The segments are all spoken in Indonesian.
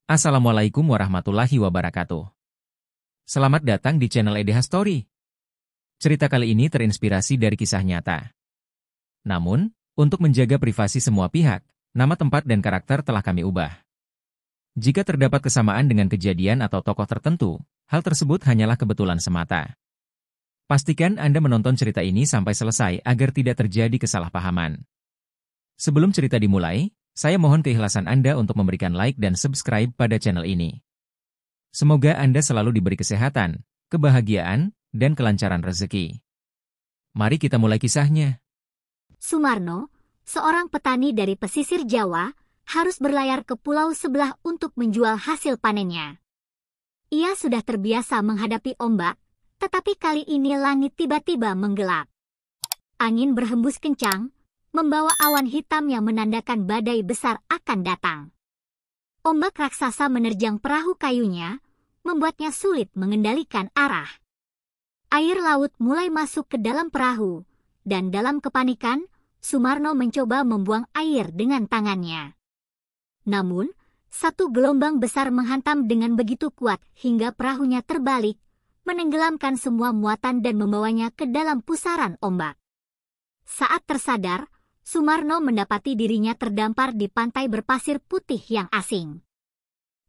Assalamualaikum warahmatullahi wabarakatuh. Selamat datang di channel EDH Story. Cerita kali ini terinspirasi dari kisah nyata. Namun, untuk menjaga privasi semua pihak, nama tempat dan karakter telah kami ubah. Jika terdapat kesamaan dengan kejadian atau tokoh tertentu, hal tersebut hanyalah kebetulan semata. Pastikan Anda menonton cerita ini sampai selesai agar tidak terjadi kesalahpahaman. Sebelum cerita dimulai, saya mohon keikhlasan Anda untuk memberikan like dan subscribe pada channel ini. Semoga Anda selalu diberi kesehatan, kebahagiaan, dan kelancaran rezeki. Mari kita mulai kisahnya. Sumarno, seorang petani dari pesisir Jawa, harus berlayar ke pulau sebelah untuk menjual hasil panennya. Ia sudah terbiasa menghadapi ombak, tetapi kali ini langit tiba-tiba menggelap. Angin berhembus kencang, membawa awan hitam yang menandakan badai besar akan datang. Ombak raksasa menerjang perahu kayunya, membuatnya sulit mengendalikan arah. Air laut mulai masuk ke dalam perahu, dan dalam kepanikan, Sumarno mencoba membuang air dengan tangannya. Namun, satu gelombang besar menghantam dengan begitu kuat hingga perahunya terbalik, menenggelamkan semua muatan dan membawanya ke dalam pusaran ombak. Saat tersadar, Sumarno mendapati dirinya terdampar di pantai berpasir putih yang asing.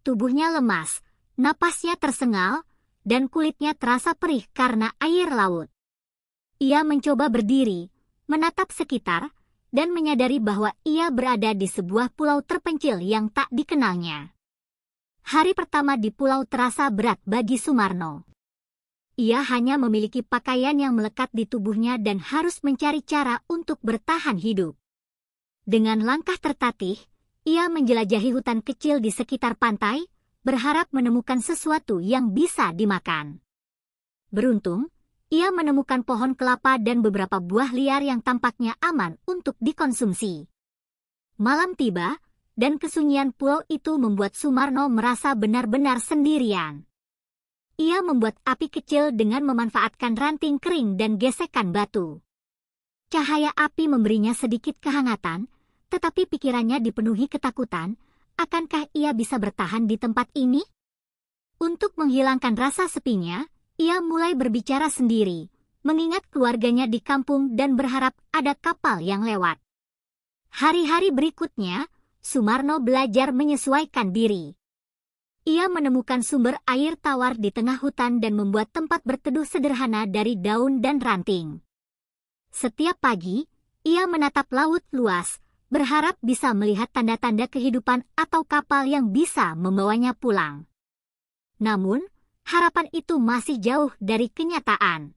Tubuhnya lemas, napasnya tersengal, dan kulitnya terasa perih karena air laut. Ia mencoba berdiri, menatap sekitar, dan menyadari bahwa ia berada di sebuah pulau terpencil yang tak dikenalnya. Hari pertama di pulau terasa berat bagi Sumarno. Ia hanya memiliki pakaian yang melekat di tubuhnya dan harus mencari cara untuk bertahan hidup. Dengan langkah tertatih, ia menjelajahi hutan kecil di sekitar pantai, berharap menemukan sesuatu yang bisa dimakan. Beruntung, ia menemukan pohon kelapa dan beberapa buah liar yang tampaknya aman untuk dikonsumsi. Malam tiba, dan kesunyian pulau itu membuat Sumarno merasa benar-benar sendirian. Ia membuat api kecil dengan memanfaatkan ranting kering dan gesekan batu. Cahaya api memberinya sedikit kehangatan, tetapi pikirannya dipenuhi ketakutan, akankah ia bisa bertahan di tempat ini? Untuk menghilangkan rasa sepinya, ia mulai berbicara sendiri, mengingat keluarganya di kampung dan berharap ada kapal yang lewat. Hari-hari berikutnya, Sumarno belajar menyesuaikan diri. Ia menemukan sumber air tawar di tengah hutan dan membuat tempat berteduh sederhana dari daun dan ranting. Setiap pagi, ia menatap laut luas, berharap bisa melihat tanda-tanda kehidupan atau kapal yang bisa membawanya pulang. Namun, harapan itu masih jauh dari kenyataan.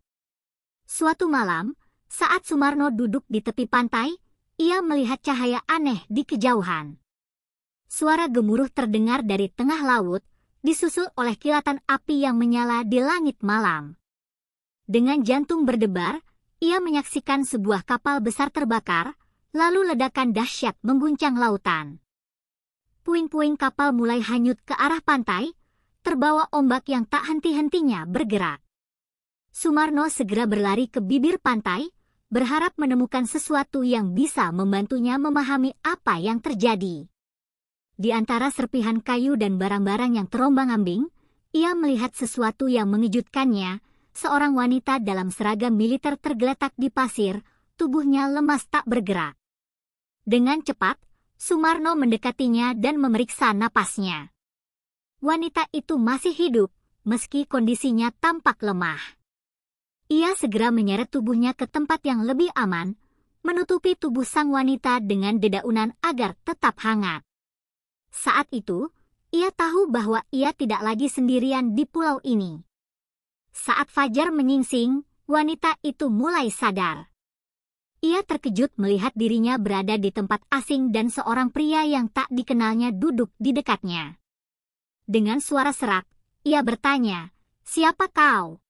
Suatu malam, saat Sumarno duduk di tepi pantai, ia melihat cahaya aneh di kejauhan. Suara gemuruh terdengar dari tengah laut, disusul oleh kilatan api yang menyala di langit malam. Dengan jantung berdebar, ia menyaksikan sebuah kapal besar terbakar, lalu ledakan dahsyat mengguncang lautan. Puing-puing kapal mulai hanyut ke arah pantai, terbawa ombak yang tak henti-hentinya bergerak. Sumarno segera berlari ke bibir pantai, berharap menemukan sesuatu yang bisa membantunya memahami apa yang terjadi. Di antara serpihan kayu dan barang-barang yang terombang-ambing, ia melihat sesuatu yang mengejutkannya, seorang wanita dalam seragam militer tergeletak di pasir, tubuhnya lemas tak bergerak. Dengan cepat, Sumarno mendekatinya dan memeriksa napasnya. Wanita itu masih hidup, meski kondisinya tampak lemah. Ia segera menyeret tubuhnya ke tempat yang lebih aman, menutupi tubuh sang wanita dengan dedaunan agar tetap hangat. Saat itu, ia tahu bahwa ia tidak lagi sendirian di pulau ini. Saat fajar menyingsing, wanita itu mulai sadar. Ia terkejut melihat dirinya berada di tempat asing dan seorang pria yang tak dikenalnya duduk di dekatnya. Dengan suara serak, ia bertanya, "Siapa kau?"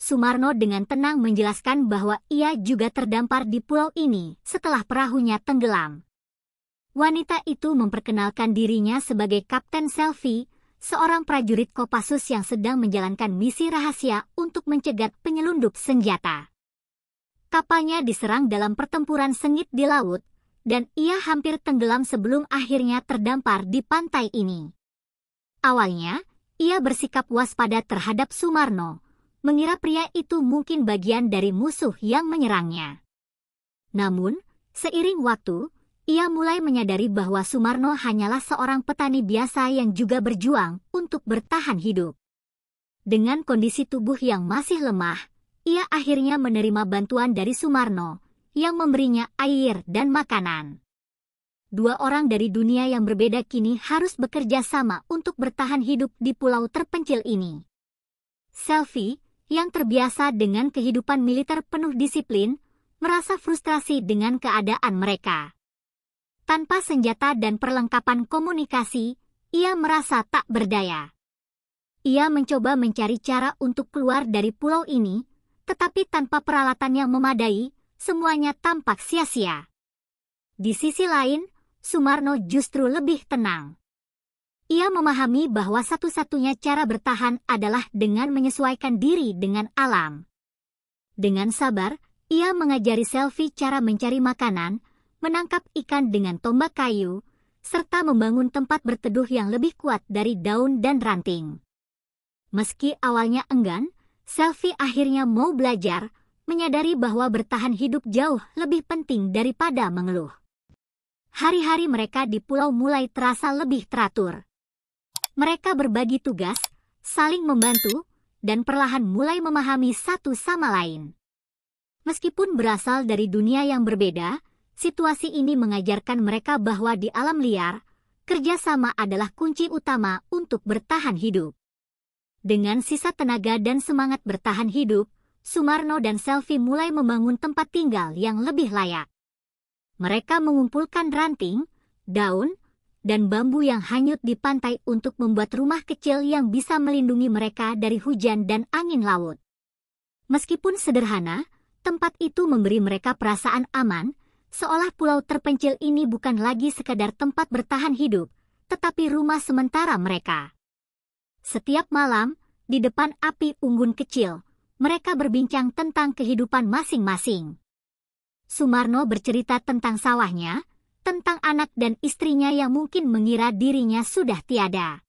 Sumarno dengan tenang menjelaskan bahwa ia juga terdampar di pulau ini setelah perahunya tenggelam. Wanita itu memperkenalkan dirinya sebagai Kapten Selvi, seorang prajurit Kopassus yang sedang menjalankan misi rahasia untuk mencegat penyelundup senjata. Kapalnya diserang dalam pertempuran sengit di laut, dan ia hampir tenggelam sebelum akhirnya terdampar di pantai ini. Awalnya, ia bersikap waspada terhadap Sumarno, mengira pria itu mungkin bagian dari musuh yang menyerangnya. Namun, seiring waktu, ia mulai menyadari bahwa Sumarno hanyalah seorang petani biasa yang juga berjuang untuk bertahan hidup. Dengan kondisi tubuh yang masih lemah, ia akhirnya menerima bantuan dari Sumarno, yang memberinya air dan makanan. Dua orang dari dunia yang berbeda kini harus bekerja sama untuk bertahan hidup di pulau terpencil ini. Selvi, yang terbiasa dengan kehidupan militer penuh disiplin, merasa frustrasi dengan keadaan mereka. Tanpa senjata dan perlengkapan komunikasi, ia merasa tak berdaya. Ia mencoba mencari cara untuk keluar dari pulau ini, tetapi tanpa peralatan yang memadai, semuanya tampak sia-sia. Di sisi lain, Sumarno justru lebih tenang. Ia memahami bahwa satu-satunya cara bertahan adalah dengan menyesuaikan diri dengan alam. Dengan sabar, ia mengajari Selvi cara mencari makanan, menangkap ikan dengan tombak kayu, serta membangun tempat berteduh yang lebih kuat dari daun dan ranting. Meski awalnya enggan, Selvi akhirnya mau belajar, menyadari bahwa bertahan hidup jauh lebih penting daripada mengeluh. Hari-hari mereka di pulau mulai terasa lebih teratur. Mereka berbagi tugas, saling membantu, dan perlahan mulai memahami satu sama lain. Meskipun berasal dari dunia yang berbeda, situasi ini mengajarkan mereka bahwa di alam liar, kerjasama adalah kunci utama untuk bertahan hidup. Dengan sisa tenaga dan semangat bertahan hidup, Sumarno dan Selvi mulai membangun tempat tinggal yang lebih layak. Mereka mengumpulkan ranting, daun, dan bambu yang hanyut di pantai untuk membuat rumah kecil yang bisa melindungi mereka dari hujan dan angin laut. Meskipun sederhana, tempat itu memberi mereka perasaan aman, seolah pulau terpencil ini bukan lagi sekadar tempat bertahan hidup, tetapi rumah sementara mereka. Setiap malam, di depan api unggun kecil, mereka berbincang tentang kehidupan masing-masing. Sumarno bercerita tentang sawahnya, tentang anak dan istrinya yang mungkin mengira dirinya sudah tiada.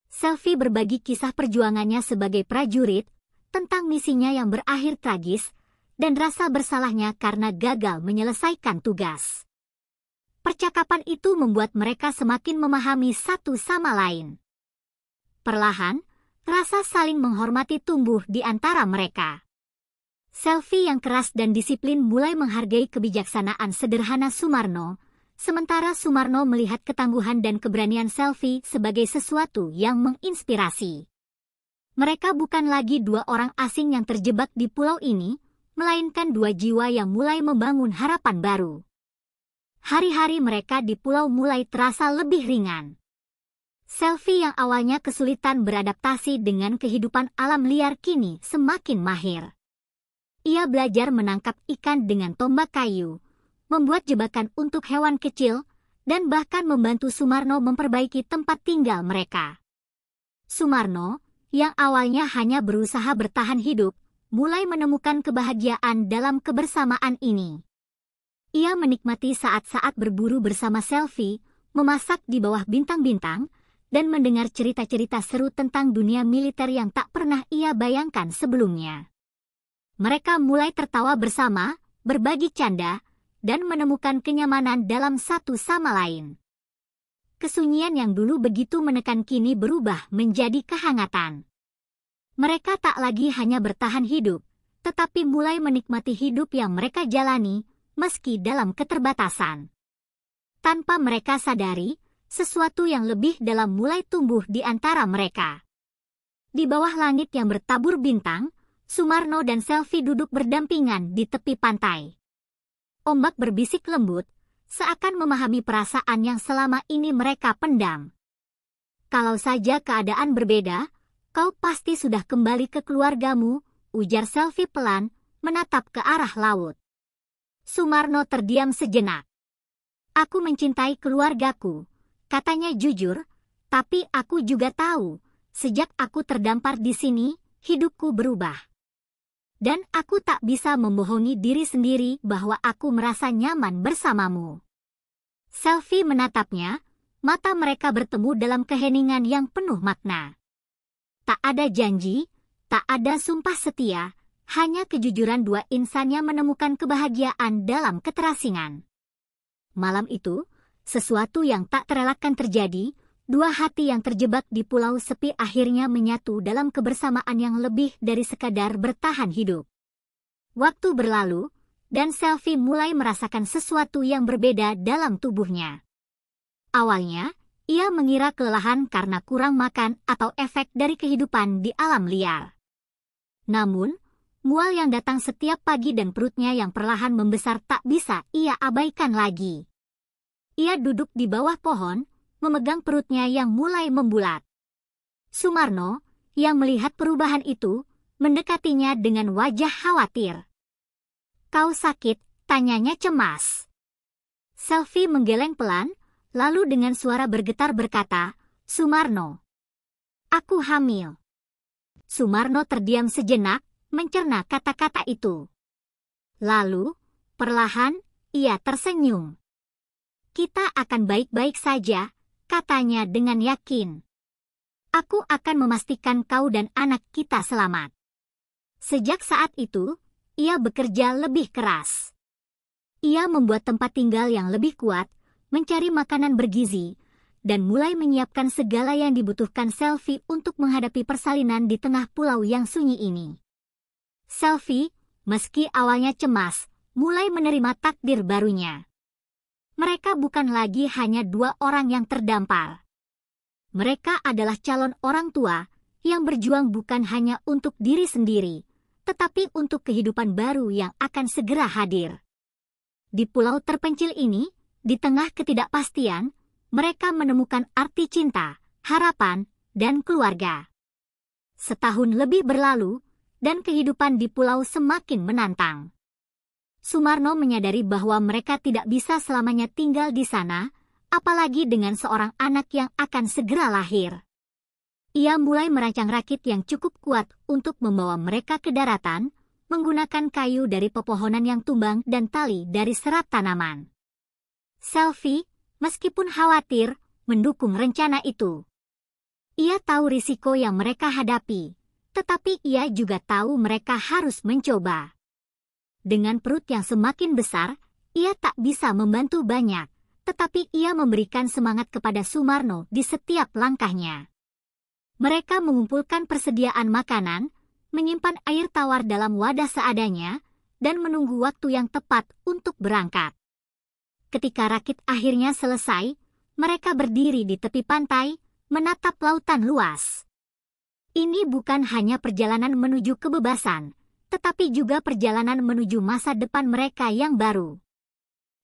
Selvi berbagi kisah perjuangannya sebagai prajurit, tentang misinya yang berakhir tragis, dan rasa bersalahnya karena gagal menyelesaikan tugas. Percakapan itu membuat mereka semakin memahami satu sama lain. Perlahan, rasa saling menghormati tumbuh di antara mereka. Selvi yang keras dan disiplin mulai menghargai kebijaksanaan sederhana Sumarno, sementara Sumarno melihat ketangguhan dan keberanian Selvi sebagai sesuatu yang menginspirasi. Mereka bukan lagi dua orang asing yang terjebak di pulau ini, melainkan dua jiwa yang mulai membangun harapan baru. Hari-hari mereka di pulau mulai terasa lebih ringan. Selvi yang awalnya kesulitan beradaptasi dengan kehidupan alam liar kini semakin mahir. Ia belajar menangkap ikan dengan tombak kayu, membuat jebakan untuk hewan kecil, dan bahkan membantu Sumarno memperbaiki tempat tinggal mereka. Sumarno, yang awalnya hanya berusaha bertahan hidup, mulai menemukan kebahagiaan dalam kebersamaan ini. Ia menikmati saat-saat berburu bersama Selvi, memasak di bawah bintang-bintang, dan mendengar cerita-cerita seru tentang dunia militer yang tak pernah ia bayangkan sebelumnya. Mereka mulai tertawa bersama, berbagi canda, dan menemukan kenyamanan dalam satu sama lain. Kesunyian yang dulu begitu menekan kini berubah menjadi kehangatan. Mereka tak lagi hanya bertahan hidup, tetapi mulai menikmati hidup yang mereka jalani, meski dalam keterbatasan. Tanpa mereka sadari, sesuatu yang lebih dalam mulai tumbuh di antara mereka. Di bawah langit yang bertabur bintang, Sumarno dan Selvi duduk berdampingan di tepi pantai. Ombak berbisik lembut, seakan memahami perasaan yang selama ini mereka pendam. Kalau saja keadaan berbeda, kau pasti sudah kembali ke keluargamu, ujar Selvi pelan, menatap ke arah laut. Sumarno terdiam sejenak. Aku mencintai keluargaku, katanya jujur, tapi aku juga tahu, sejak aku terdampar di sini, hidupku berubah. Dan aku tak bisa membohongi diri sendiri bahwa aku merasa nyaman bersamamu. Selvi menatapnya, mata mereka bertemu dalam keheningan yang penuh makna. Tak ada janji, tak ada sumpah setia, hanya kejujuran dua insan yang menemukan kebahagiaan dalam keterasingan. Malam itu, sesuatu yang tak terelakkan terjadi. Dua hati yang terjebak di pulau sepi akhirnya menyatu dalam kebersamaan yang lebih dari sekadar bertahan hidup. Waktu berlalu, dan Selvi mulai merasakan sesuatu yang berbeda dalam tubuhnya. Awalnya, ia mengira kelelahan karena kurang makan atau efek dari kehidupan di alam liar. Namun, mual yang datang setiap pagi dan perutnya yang perlahan membesar tak bisa ia abaikan lagi. Ia duduk di bawah pohon, memegang perutnya yang mulai membulat. Sumarno, yang melihat perubahan itu, mendekatinya dengan wajah khawatir. "Kau sakit?" tanyanya cemas. Selvi menggeleng pelan, lalu dengan suara bergetar berkata, "Sumarno, aku hamil." Sumarno terdiam sejenak, mencerna kata-kata itu. Lalu, perlahan, ia tersenyum. "Kita akan baik-baik saja," katanya dengan yakin. "Aku akan memastikan kau dan anak kita selamat." Sejak saat itu, ia bekerja lebih keras. Ia membuat tempat tinggal yang lebih kuat, mencari makanan bergizi, dan mulai menyiapkan segala yang dibutuhkan Selvi untuk menghadapi persalinan di tengah pulau yang sunyi ini. Selvi, meski awalnya cemas, mulai menerima takdir barunya. Mereka bukan lagi hanya dua orang yang terdampar. Mereka adalah calon orang tua yang berjuang bukan hanya untuk diri sendiri, tetapi untuk kehidupan baru yang akan segera hadir. Di pulau terpencil ini, di tengah ketidakpastian, mereka menemukan arti cinta, harapan, dan keluarga. Setahun lebih berlalu, dan kehidupan di pulau semakin menantang. Sumarno menyadari bahwa mereka tidak bisa selamanya tinggal di sana, apalagi dengan seorang anak yang akan segera lahir. Ia mulai merancang rakit yang cukup kuat untuk membawa mereka ke daratan, menggunakan kayu dari pepohonan yang tumbang dan tali dari serat tanaman. Selvi, meskipun khawatir, mendukung rencana itu. Ia tahu risiko yang mereka hadapi, tetapi ia juga tahu mereka harus mencoba. Dengan perut yang semakin besar, ia tak bisa membantu banyak, tetapi ia memberikan semangat kepada Sumarno di setiap langkahnya. Mereka mengumpulkan persediaan makanan, menyimpan air tawar dalam wadah seadanya, dan menunggu waktu yang tepat untuk berangkat. Ketika rakit akhirnya selesai, mereka berdiri di tepi pantai, menatap lautan luas. Ini bukan hanya perjalanan menuju kebebasan, tetapi juga perjalanan menuju masa depan mereka yang baru.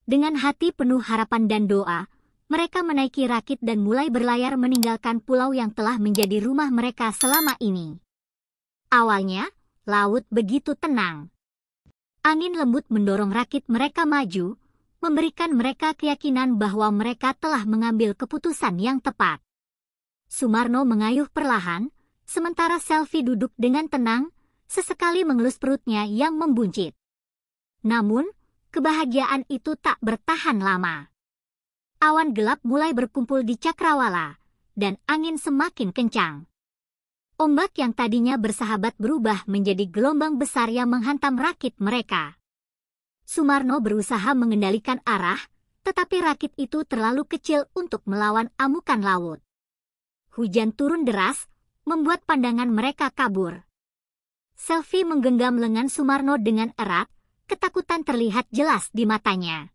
Dengan hati penuh harapan dan doa, mereka menaiki rakit dan mulai berlayar meninggalkan pulau yang telah menjadi rumah mereka selama ini. Awalnya, laut begitu tenang. Angin lembut mendorong rakit mereka maju, memberikan mereka keyakinan bahwa mereka telah mengambil keputusan yang tepat. Sumarno mengayuh perlahan, sementara Selvi duduk dengan tenang, sesekali mengelus perutnya yang membuncit. Namun, kebahagiaan itu tak bertahan lama. Awan gelap mulai berkumpul di cakrawala, dan angin semakin kencang. Ombak yang tadinya bersahabat berubah menjadi gelombang besar yang menghantam rakit mereka. Sumarno berusaha mengendalikan arah, tetapi rakit itu terlalu kecil untuk melawan amukan laut. Hujan turun deras, membuat pandangan mereka kabur. Selvi menggenggam lengan Sumarno dengan erat, ketakutan terlihat jelas di matanya.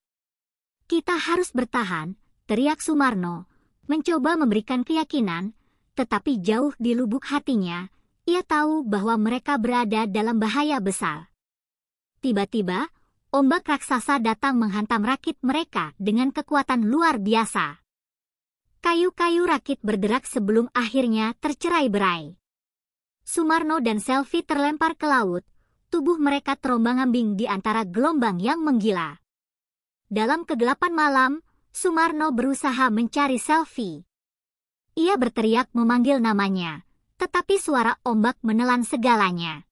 "Kita harus bertahan," teriak Sumarno, mencoba memberikan keyakinan, tetapi jauh di lubuk hatinya, ia tahu bahwa mereka berada dalam bahaya besar. Tiba-tiba, ombak raksasa datang menghantam rakit mereka dengan kekuatan luar biasa. Kayu-kayu rakit berderak sebelum akhirnya tercerai-berai. Sumarno dan Selvi terlempar ke laut, tubuh mereka terombang-ambing di antara gelombang yang menggila. Dalam kegelapan malam, Sumarno berusaha mencari Selvi. Ia berteriak memanggil namanya, tetapi suara ombak menelan segalanya.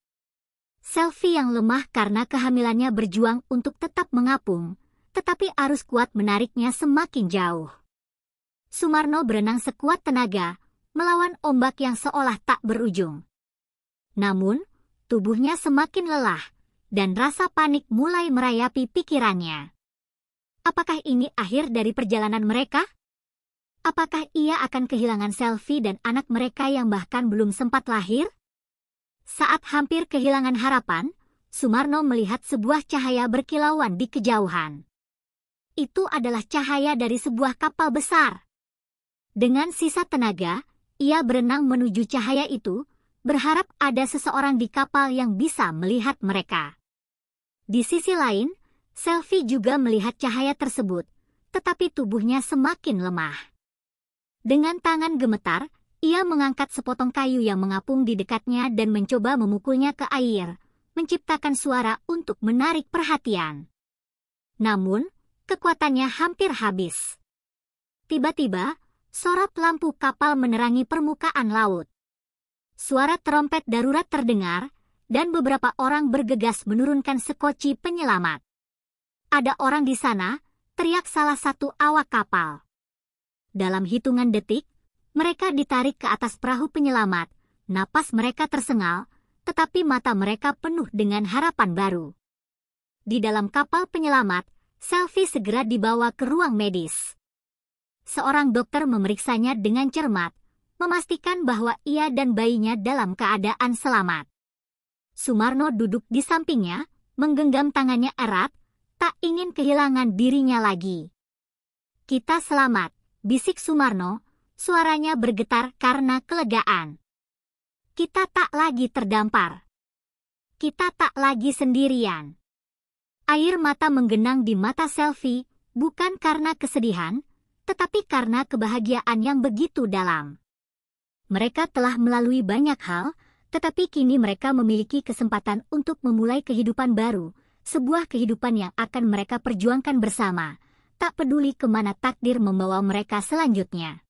Selvi yang lemah karena kehamilannya berjuang untuk tetap mengapung, tetapi arus kuat menariknya semakin jauh. Sumarno berenang sekuat tenaga, melawan ombak yang seolah tak berujung. Namun, tubuhnya semakin lelah, dan rasa panik mulai merayapi pikirannya. Apakah ini akhir dari perjalanan mereka? Apakah ia akan kehilangan Selvi dan anak mereka yang bahkan belum sempat lahir? Saat hampir kehilangan harapan, Sumarno melihat sebuah cahaya berkilauan di kejauhan. Itu adalah cahaya dari sebuah kapal besar. Dengan sisa tenaga, ia berenang menuju cahaya itu, berharap ada seseorang di kapal yang bisa melihat mereka. Di sisi lain, Selvi juga melihat cahaya tersebut, tetapi tubuhnya semakin lemah. Dengan tangan gemetar, ia mengangkat sepotong kayu yang mengapung di dekatnya dan mencoba memukulnya ke air, menciptakan suara untuk menarik perhatian. Namun, kekuatannya hampir habis. Tiba-tiba, sorot lampu kapal menerangi permukaan laut. Suara trompet darurat terdengar, dan beberapa orang bergegas menurunkan sekoci penyelamat. "Ada orang di sana," teriak salah satu awak kapal. Dalam hitungan detik, mereka ditarik ke atas perahu penyelamat, napas mereka tersengal, tetapi mata mereka penuh dengan harapan baru. Di dalam kapal penyelamat, Selvi segera dibawa ke ruang medis. Seorang dokter memeriksanya dengan cermat, memastikan bahwa ia dan bayinya dalam keadaan selamat. Sumarno duduk di sampingnya, menggenggam tangannya erat, tak ingin kehilangan dirinya lagi. "Kita selamat," bisik Sumarno, suaranya bergetar karena kelegaan. "Kita tak lagi terdampar. Kita tak lagi sendirian." Air mata menggenang di mata Selvi, bukan karena kesedihan, tetapi karena kebahagiaan yang begitu dalam. Mereka telah melalui banyak hal, tetapi kini mereka memiliki kesempatan untuk memulai kehidupan baru, sebuah kehidupan yang akan mereka perjuangkan bersama, tak peduli kemana takdir membawa mereka selanjutnya.